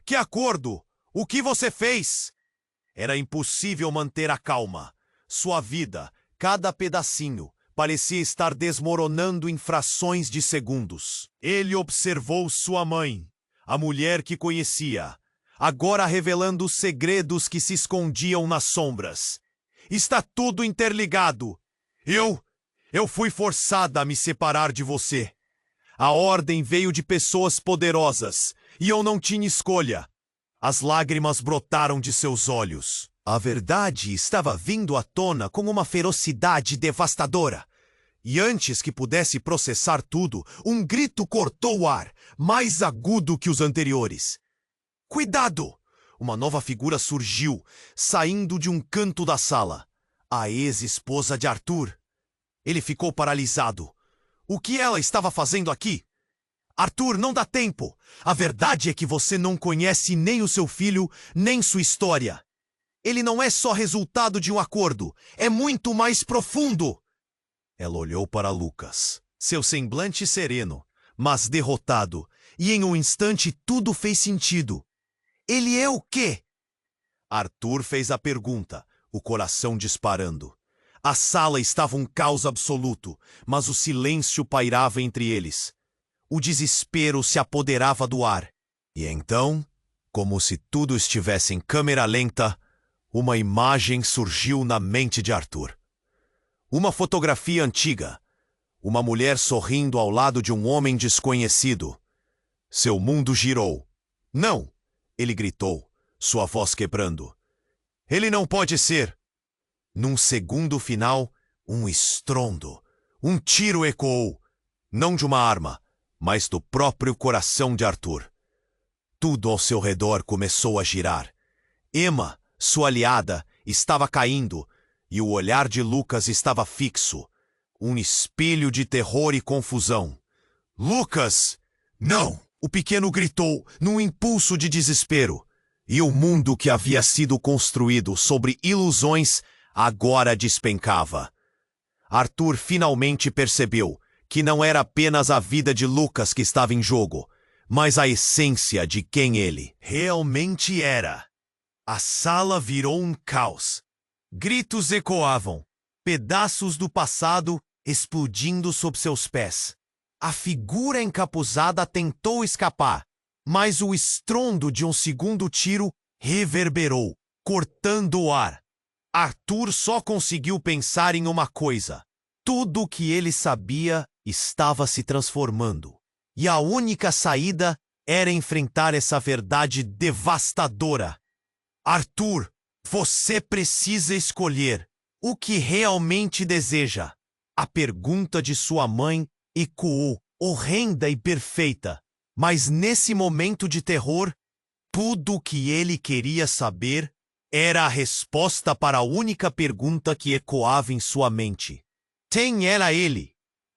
Que acordo? O que você fez? Era impossível manter a calma. Sua vida, cada pedacinho, parecia estar desmoronando em frações de segundos. Ele observou sua mãe, a mulher que conhecia, agora revelando os segredos que se escondiam nas sombras. Está tudo interligado. Eu fui forçada a me separar de você. A ordem veio de pessoas poderosas, e eu não tinha escolha. As lágrimas brotaram de seus olhos. A verdade estava vindo à tona com uma ferocidade devastadora. E antes que pudesse processar tudo, um grito cortou o ar, mais agudo que os anteriores. Cuidado! Uma nova figura surgiu, saindo de um canto da sala. A ex-esposa de Arthur. Ele ficou paralisado. O que ela estava fazendo aqui? Arthur, não dá tempo. A verdade é que você não conhece nem o seu filho, nem sua história. Ele não é só resultado de um acordo, é muito mais profundo. Ela olhou para Lucas, seu semblante sereno, mas derrotado, e em um instante tudo fez sentido. Ele é o quê? Arthur fez a pergunta, o coração disparando. A sala estava um caos absoluto, mas o silêncio pairava entre eles. O desespero se apoderava do ar. E então, como se tudo estivesse em câmera lenta, uma imagem surgiu na mente de Arthur. Uma fotografia antiga. Uma mulher sorrindo ao lado de um homem desconhecido. Seu mundo girou. Não! Ele gritou, sua voz quebrando. Ele não pode ser! Num segundo final, um estrondo. Um tiro ecoou. Não de uma arma, mas do próprio coração de Arthur. Tudo ao seu redor começou a girar. Emma, sua aliada, estava caindo, e o olhar de Lucas estava fixo. Um espelho de terror e confusão. Lucas! Não! O pequeno gritou, num impulso de desespero. E o mundo que havia sido construído sobre ilusões agora despencava. Arthur finalmente percebeu que não era apenas a vida de Lucas que estava em jogo, mas a essência de quem ele realmente era. A sala virou um caos. Gritos ecoavam, pedaços do passado explodindo sob seus pés. A figura encapuzada tentou escapar, mas o estrondo de um segundo tiro reverberou, cortando o ar. Arthur só conseguiu pensar em uma coisa. Tudo o que ele sabia estava se transformando. E a única saída era enfrentar essa verdade devastadora. Arthur, você precisa escolher o que realmente deseja. A pergunta de sua mãe ecoou, horrenda e perfeita. Mas nesse momento de terror, Tudo o que ele queria saber era a resposta para a única pergunta que ecoava em sua mente. Quem era ele?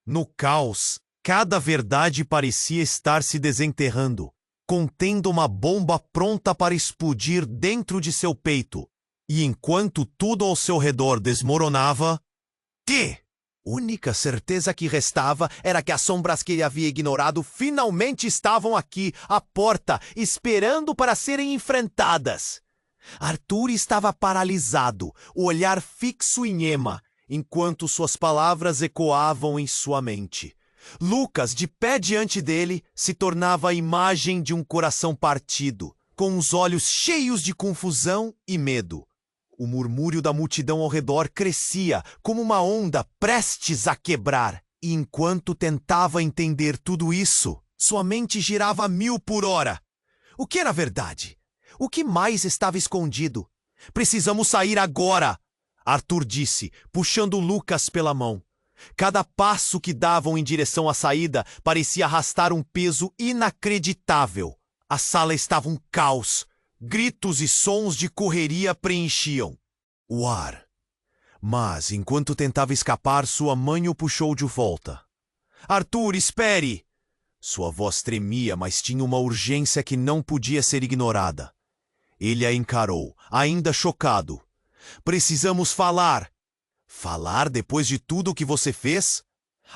No caos, cada verdade parecia estar se desenterrando, contendo uma bomba pronta para explodir dentro de seu peito. E enquanto tudo ao seu redor desmoronava, única certeza que restava era que as sombras que ele havia ignorado finalmente estavam aqui, à porta, esperando para serem enfrentadas. Arthur estava paralisado, o olhar fixo em Emma, enquanto suas palavras ecoavam em sua mente. Lucas, de pé diante dele, se tornava a imagem de um coração partido, com os olhos cheios de confusão e medo. O murmúrio da multidão ao redor crescia como uma onda prestes a quebrar. E enquanto tentava entender tudo isso, sua mente girava a 1000 por hora. O que era verdade? O que mais estava escondido? Precisamos sair agora, Arthur disse, puxando Lucas pela mão. Cada passo que davam em direção à saída parecia arrastar um peso inacreditável. A sala estava um caos. Gritos e sons de correria preenchiam o ar. Mas, enquanto tentava escapar, sua mãe o puxou de volta. Arthur, espere! Sua voz tremia, mas tinha uma urgência que não podia ser ignorada. Ele a encarou, ainda chocado. Precisamos falar. Falar depois de tudo o que você fez?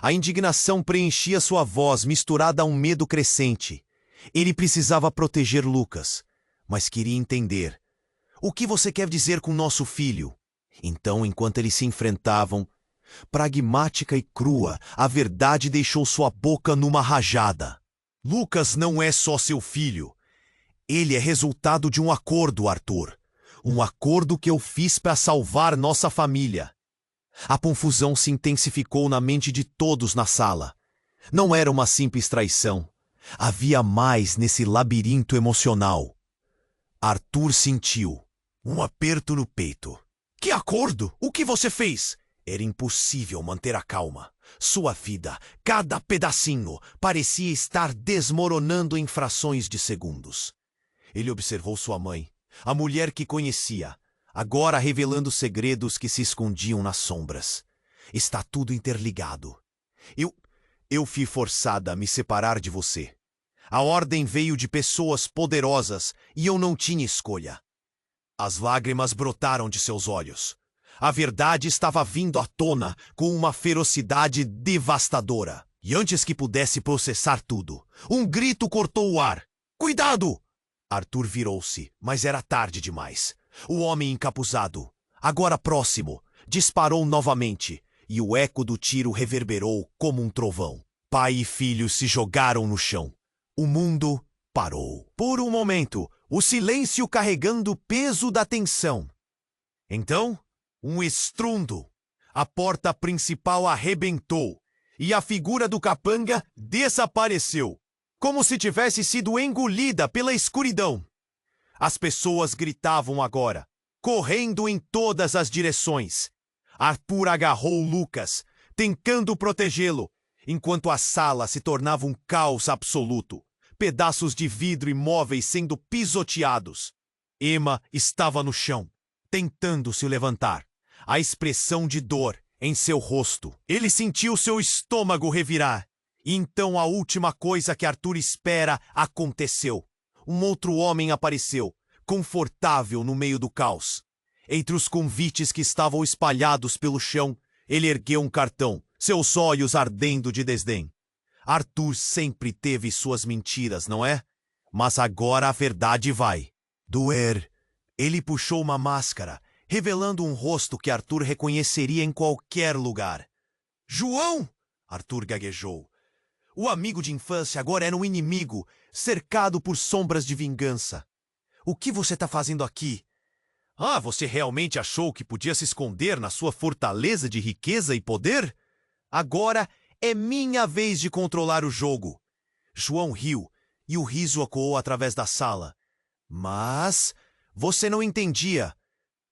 A indignação preenchia sua voz, misturada a um medo crescente. Ele precisava proteger Lucas, mas queria entender. O que você quer dizer com nosso filho? Então, enquanto eles se enfrentavam, pragmática e crua, a verdade deixou sua boca numa rajada. Lucas não é só seu filho. Ele é resultado de um acordo, Arthur. Um acordo que eu fiz para salvar nossa família. A confusão se intensificou na mente de todos na sala. Não era uma simples traição. Havia mais nesse labirinto emocional. Arthur sentiu um aperto no peito. Que acordo? O que você fez? Era impossível manter a calma. Sua vida, cada pedacinho, parecia estar desmoronando em frações de segundos. Ele observou sua mãe, a mulher que conhecia, agora revelando segredos que se escondiam nas sombras. Está tudo interligado. Eu fui forçada a me separar de você. A ordem veio de pessoas poderosas e eu não tinha escolha. As lágrimas brotaram de seus olhos. A verdade estava vindo à tona com uma ferocidade devastadora. E antes que pudesse processar tudo, um grito cortou o ar. Cuidado! Arthur virou-se, mas era tarde demais. O homem encapuzado, agora próximo, disparou novamente, e o eco do tiro reverberou como um trovão. Pai e filho se jogaram no chão. O mundo parou. Por um momento, o silêncio carregando o peso da tensão. Então, um estrondo. A porta principal arrebentou, e a figura do capanga desapareceu, como se tivesse sido engolida pela escuridão. As pessoas gritavam agora, correndo em todas as direções. Arthur agarrou Lucas, tentando protegê-lo, enquanto a sala se tornava um caos absoluto. Pedaços de vidro e móveis sendo pisoteados. Emma estava no chão, tentando se levantar. A expressão de dor em seu rosto. Ele sentiu seu estômago revirar. E então a última coisa que Arthur espera aconteceu. Um outro homem apareceu, confortável no meio do caos. Entre os convites que estavam espalhados pelo chão, ele ergueu um cartão, seus olhos ardendo de desdém. Arthur sempre teve suas mentiras, não é? Mas agora a verdade vai doer. Ele puxou uma máscara, revelando um rosto que Arthur reconheceria em qualquer lugar. João! Arthur gaguejou. O amigo de infância agora era um inimigo, cercado por sombras de vingança. O que você está fazendo aqui? Ah, você realmente achou que podia se esconder na sua fortaleza de riqueza e poder? Agora é minha vez de controlar o jogo. João riu, e o riso ecoou através da sala. Mas você não entendia.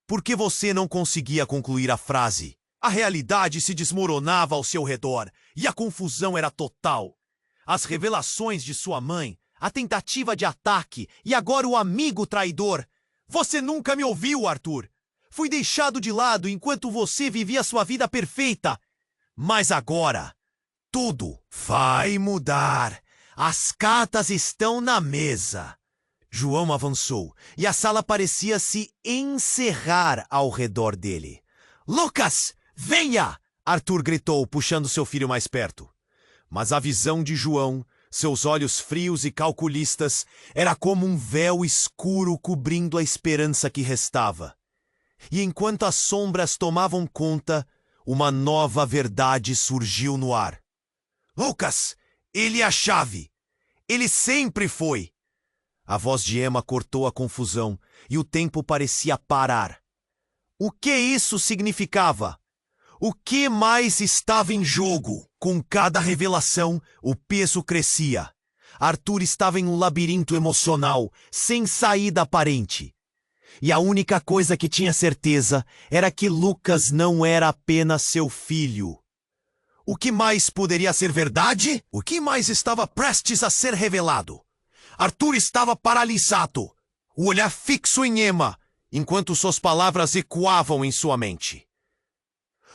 Por que você não conseguia concluir a frase? A realidade se desmoronava ao seu redor, e a confusão era total. As revelações de sua mãe, a tentativa de ataque e agora o amigo traidor. Você nunca me ouviu, Arthur. Fui deixado de lado enquanto você vivia sua vida perfeita. Mas agora, tudo vai mudar. As cartas estão na mesa. João avançou e a sala parecia se encerrar ao redor dele. Lucas, venha! Arthur gritou, puxando seu filho mais perto. Mas a visão de João, seus olhos frios e calculistas, era como um véu escuro cobrindo a esperança que restava. E enquanto as sombras tomavam conta, uma nova verdade surgiu no ar. Lucas, ele é a chave. Ele sempre foi. A voz de Emma cortou a confusão e o tempo parecia parar. O que isso significava? O que mais estava em jogo? Com cada revelação, o peso crescia. Arthur estava em um labirinto emocional, sem saída aparente. E a única coisa que tinha certeza era que Lucas não era apenas seu filho. O que mais poderia ser verdade? O que mais estava prestes a ser revelado? Arthur estava paralisado, o olhar fixo em Emma, enquanto suas palavras ecoavam em sua mente.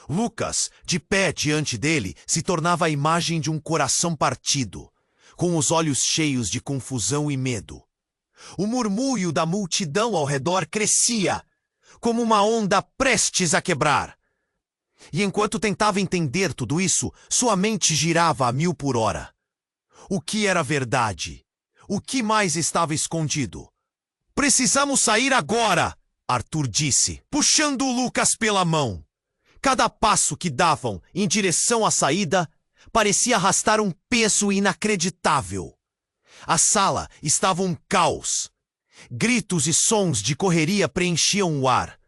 Lucas, de pé diante dele, se tornava a imagem de um coração partido, com os olhos cheios de confusão e medo. O murmúrio da multidão ao redor crescia, como uma onda prestes a quebrar. E enquanto tentava entender tudo isso, sua mente girava a 1000 por hora. O que era verdade? O que mais estava escondido? Precisamos sair agora, Arthur disse, puxando Lucas pela mão. Cada passo que davam em direção à saída parecia arrastar um peso inacreditável. A sala estava um caos. Gritos e sons de correria preenchiam o ar.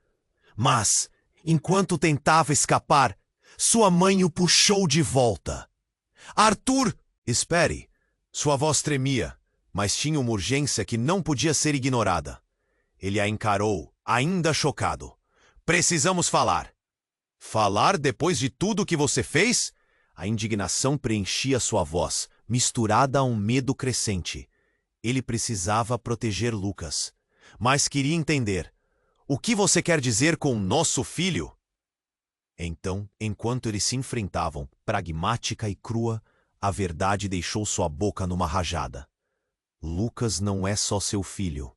Mas, enquanto tentava escapar, sua mãe o puxou de volta. Arthur! Espere! Sua voz tremia, mas tinha uma urgência que não podia ser ignorada. Ele a encarou, ainda chocado. Precisamos falar. Falar depois de tudo que você fez? A indignação preenchia sua voz, misturada a um medo crescente. Ele precisava proteger Lucas, mas queria entender. O que você quer dizer com nosso filho? Então, enquanto eles se enfrentavam, pragmática e crua, a verdade deixou sua boca numa rajada. Lucas não é só seu filho.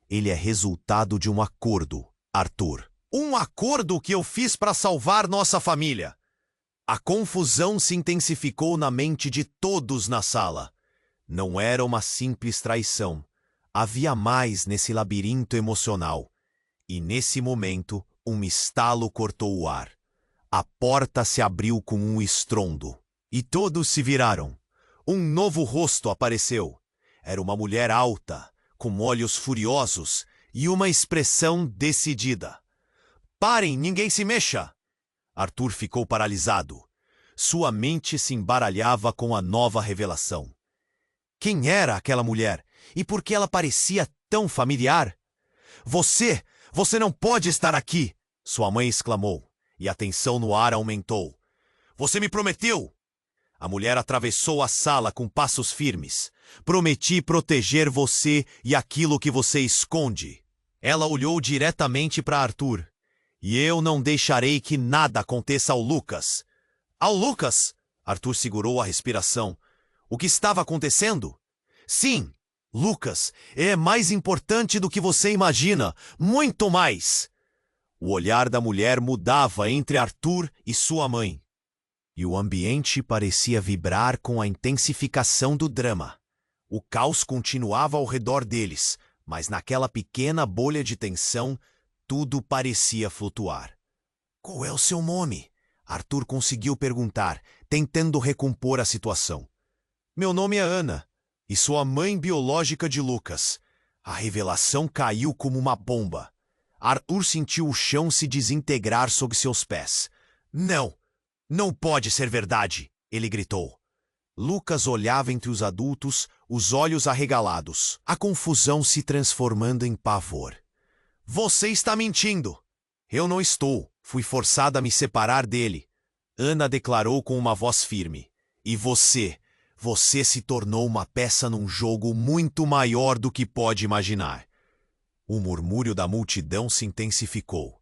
Ele é resultado de um acordo, Arthur. Um acordo que eu fiz para salvar nossa família. A confusão se intensificou na mente de todos na sala. Não era uma simples traição. Havia mais nesse labirinto emocional. E nesse momento, um estalo cortou o ar. A porta se abriu com um estrondo. E todos se viraram. Um novo rosto apareceu. Era uma mulher alta, com olhos furiosos e uma expressão decidida. Parem, ninguém se mexa! Arthur ficou paralisado. Sua mente se embaralhava com a nova revelação. Quem era aquela mulher? E por que ela parecia tão familiar? Você não pode estar aqui! Sua mãe exclamou, e a tensão no ar aumentou. Você me prometeu! A mulher atravessou a sala com passos firmes. Prometi proteger você e aquilo que você esconde. Ela olhou diretamente para Arthur. E eu não deixarei que nada aconteça ao Lucas. Ao Lucas? Arthur segurou a respiração. O que estava acontecendo? Sim, Lucas é mais importante do que você imagina. Muito mais. O olhar da mulher mudava entre Arthur e sua mãe. E o ambiente parecia vibrar com a intensificação do drama. O caos continuava ao redor deles, mas naquela pequena bolha de tensão, tudo parecia flutuar. Qual é o seu nome? Arthur conseguiu perguntar, tentando recompor a situação. Meu nome é Ana, e sou a mãe biológica de Lucas. A revelação caiu como uma bomba. Arthur sentiu o chão se desintegrar sob seus pés. Não! Não pode ser verdade! Ele gritou. Lucas olhava entre os adultos, os olhos arregalados, a confusão se transformando em pavor. Você está mentindo! Eu não estou. Fui forçada a me separar dele. Ana declarou com uma voz firme. E você Você se tornou uma peça num jogo muito maior do que pode imaginar. O murmúrio da multidão se intensificou.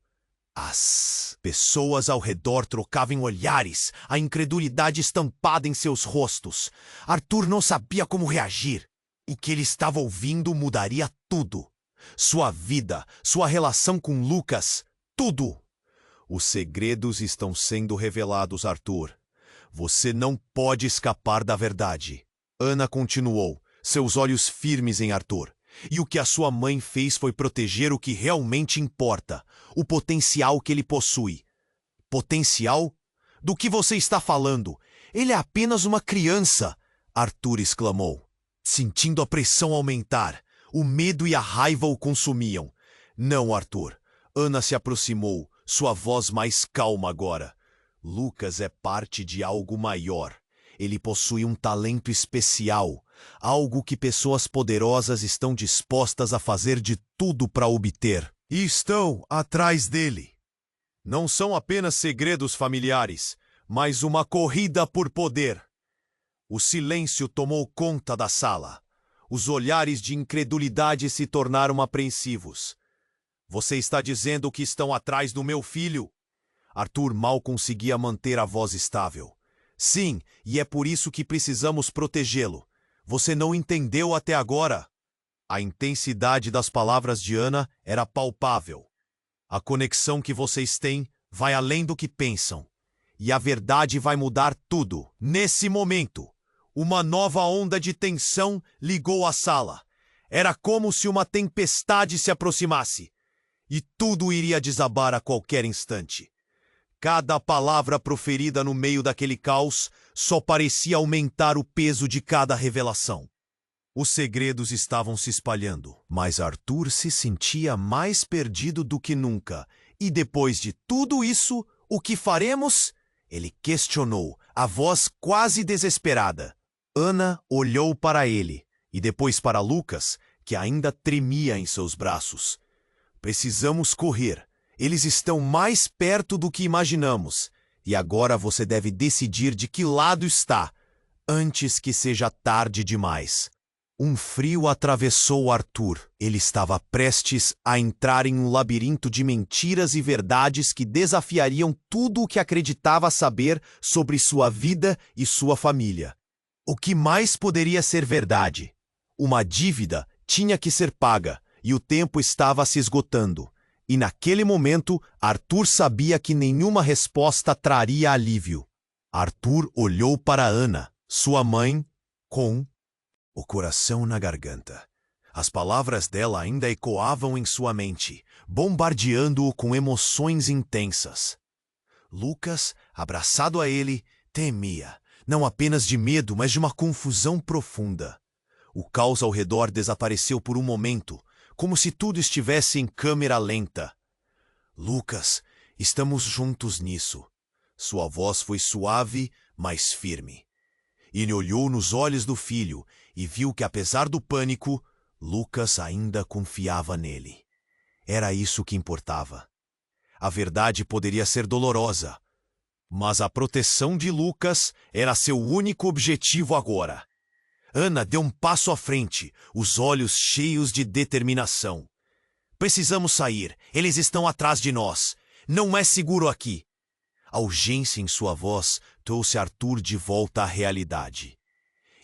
As pessoas ao redor trocavam olhares, a incredulidade estampada em seus rostos. Arthur não sabia como reagir. O que ele estava ouvindo mudaria tudo. Sua vida, sua relação com Lucas, tudo. Os segredos estão sendo revelados, Arthur. Você não pode escapar da verdade. Ana continuou, seus olhos firmes em Arthur. E o que a sua mãe fez foi proteger o que realmente importa, o potencial que ele possui. Potencial? Do que você está falando? Ele é apenas uma criança, Arthur exclamou, sentindo a pressão aumentar. O medo e a raiva o consumiam. Não, Arthur. Ana se aproximou, sua voz mais calma agora. Lucas é parte de algo maior. Ele possui um talento especial, algo que pessoas poderosas estão dispostas a fazer de tudo para obter. E estão atrás dele. Não são apenas segredos familiares, mas uma corrida por poder. O silêncio tomou conta da sala. Os olhares de incredulidade se tornaram apreensivos. Você está dizendo que estão atrás do meu filho? Arthur mal conseguia manter a voz estável. Sim, e é por isso que precisamos protegê-lo. Você não entendeu até agora. A intensidade das palavras de Ana era palpável. A conexão que vocês têm vai além do que pensam. E a verdade vai mudar tudo. Nesse momento, uma nova onda de tensão ligou a sala. Era como se uma tempestade se aproximasse. E tudo iria desabar a qualquer instante. Cada palavra proferida no meio daquele caos só parecia aumentar o peso de cada revelação. Os segredos estavam se espalhando, mas Arthur se sentia mais perdido do que nunca. E depois de tudo isso, o que faremos? Ele questionou, a voz quase desesperada. Ana olhou para ele, e depois para Lucas, que ainda tremia em seus braços. Precisamos correr. Eles estão mais perto do que imaginamos. E agora você deve decidir de que lado está, antes que seja tarde demais. Um frio atravessou Arthur. Ele estava prestes a entrar em um labirinto de mentiras e verdades que desafiariam tudo o que acreditava saber sobre sua vida e sua família. O que mais poderia ser verdade? Uma dívida tinha que ser paga, e o tempo estava se esgotando. E naquele momento, Arthur sabia que nenhuma resposta traria alívio. Arthur olhou para Ana, sua mãe, com o coração na garganta. As palavras dela ainda ecoavam em sua mente, bombardeando-o com emoções intensas. Lucas, abraçado a ele, temia, não apenas de medo, mas de uma confusão profunda. O caos ao redor desapareceu por um momento, como se tudo estivesse em câmera lenta. Lucas, estamos juntos nisso. Sua voz foi suave, mas firme. Ele olhou nos olhos do filho e viu que, apesar do pânico, Lucas ainda confiava nele. Era isso que importava. A verdade poderia ser dolorosa, mas a proteção de Lucas era seu único objetivo agora. Ana deu um passo à frente, os olhos cheios de determinação. Precisamos sair. Eles estão atrás de nós. Não é seguro aqui. A urgência em sua voz trouxe Arthur de volta à realidade.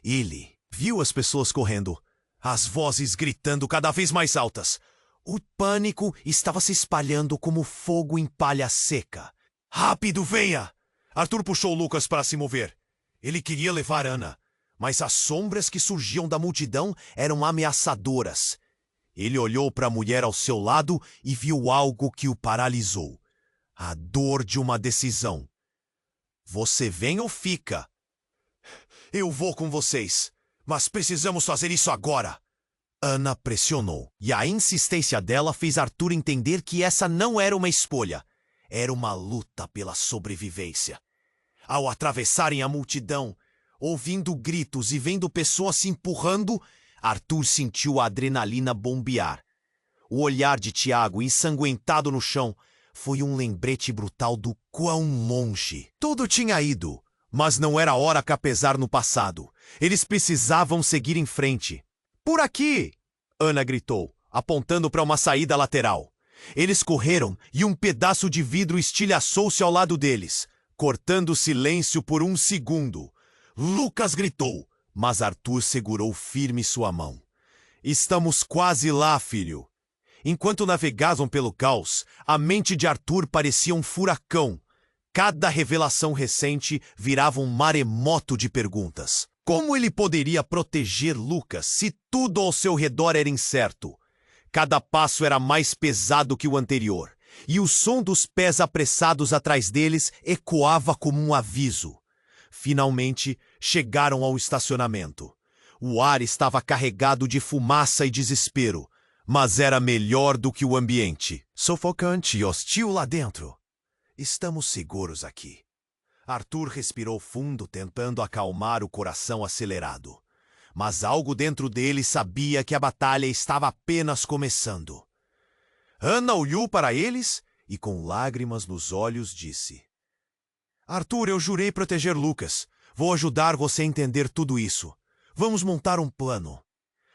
Ele viu as pessoas correndo, as vozes gritando cada vez mais altas. O pânico estava se espalhando como fogo em palha seca. Rápido, venha! Arthur puxou Lucas para se mover. Ele queria levar Ana, mas as sombras que surgiam da multidão eram ameaçadoras. Ele olhou para a mulher ao seu lado e viu algo que o paralisou. A dor de uma decisão. Você vem ou fica? Eu vou com vocês, mas precisamos fazer isso agora. Ana pressionou, e a insistência dela fez Arthur entender que essa não era uma escolha. Era uma luta pela sobrevivência. Ao atravessarem a multidão, ouvindo gritos e vendo pessoas se empurrando, Arthur sentiu a adrenalina bombear. O olhar de Tiago, ensanguentado no chão, foi um lembrete brutal do quão longe tudo tinha ido. Mas não era hora para pesar no passado. Eles precisavam seguir em frente. Por aqui! Ana gritou, apontando para uma saída lateral. Eles correram e um pedaço de vidro estilhaçou-se ao lado deles, cortando o silêncio por um segundo. Lucas gritou, mas Arthur segurou firme sua mão. Estamos quase lá, filho. Enquanto navegavam pelo caos, a mente de Arthur parecia um furacão. Cada revelação recente virava um maremoto de perguntas. Como ele poderia proteger Lucas se tudo ao seu redor era incerto? Cada passo era mais pesado que o anterior, e o som dos pés apressados atrás deles ecoava como um aviso. Finalmente, chegaram ao estacionamento. O ar estava carregado de fumaça e desespero, mas era melhor do que o ambiente. Sufocante e hostil lá dentro. Estamos seguros aqui. Arthur respirou fundo, tentando acalmar o coração acelerado. Mas algo dentro dele sabia que a batalha estava apenas começando. Ana olhou para eles e, com lágrimas nos olhos, disse: Arthur, eu jurei proteger Lucas. Vou ajudar você a entender tudo isso. Vamos montar um plano.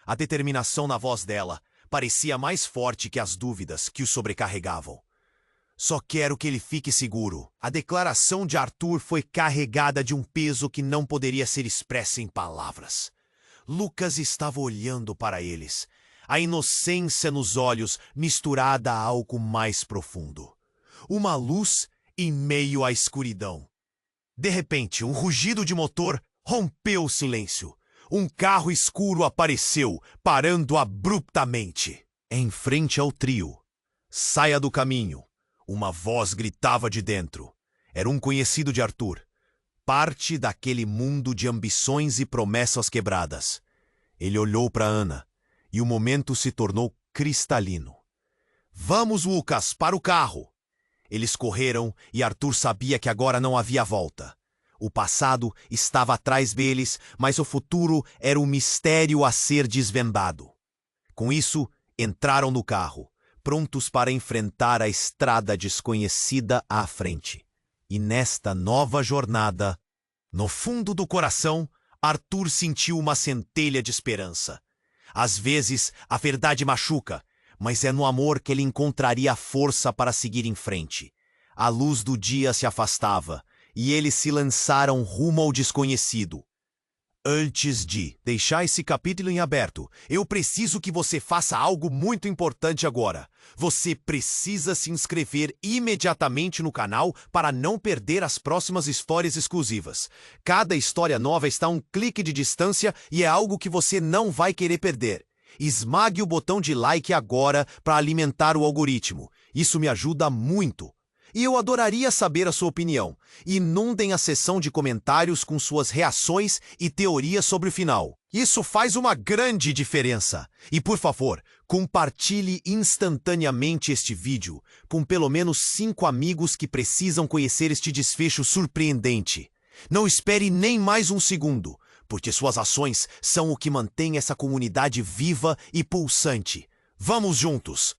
A determinação na voz dela parecia mais forte que as dúvidas que o sobrecarregavam. Só quero que ele fique seguro. A declaração de Arthur foi carregada de um peso que não poderia ser expresso em palavras. Lucas estava olhando para eles, a inocência nos olhos misturada a algo mais profundo. Uma luz em meio à escuridão. De repente, um rugido de motor rompeu o silêncio. Um carro escuro apareceu, parando abruptamente. Em frente ao trio. Saia do caminho. Uma voz gritava de dentro. Era um conhecido de Arthur. Parte daquele mundo de ambições e promessas quebradas. Ele olhou para Ana, e o momento se tornou cristalino. Vamos, Lucas, para o carro! Eles correram e Arthur sabia que agora não havia volta. O passado estava atrás deles, mas o futuro era um mistério a ser desvendado. Com isso, entraram no carro, prontos para enfrentar a estrada desconhecida à frente. E nesta nova jornada, no fundo do coração, Arthur sentiu uma centelha de esperança. Às vezes, a verdade machuca, mas é no amor que ele encontraria a força para seguir em frente. A luz do dia se afastava, e eles se lançaram rumo ao desconhecido. Antes de deixar esse capítulo em aberto, eu preciso que você faça algo muito importante agora. Você precisa se inscrever imediatamente no canal para não perder as próximas histórias exclusivas. Cada história nova está a um clique de distância e é algo que você não vai querer perder. Esmague o botão de like agora para alimentar o algoritmo. Isso me ajuda muito. E eu adoraria saber a sua opinião. Inundem a seção de comentários com suas reações e teorias sobre o final. Isso faz uma grande diferença. E por favor, compartilhe instantaneamente este vídeo com pelo menos 5 amigos que precisam conhecer este desfecho surpreendente. Não espere nem mais um segundo, porque suas ações são o que mantém essa comunidade viva e pulsante. Vamos juntos!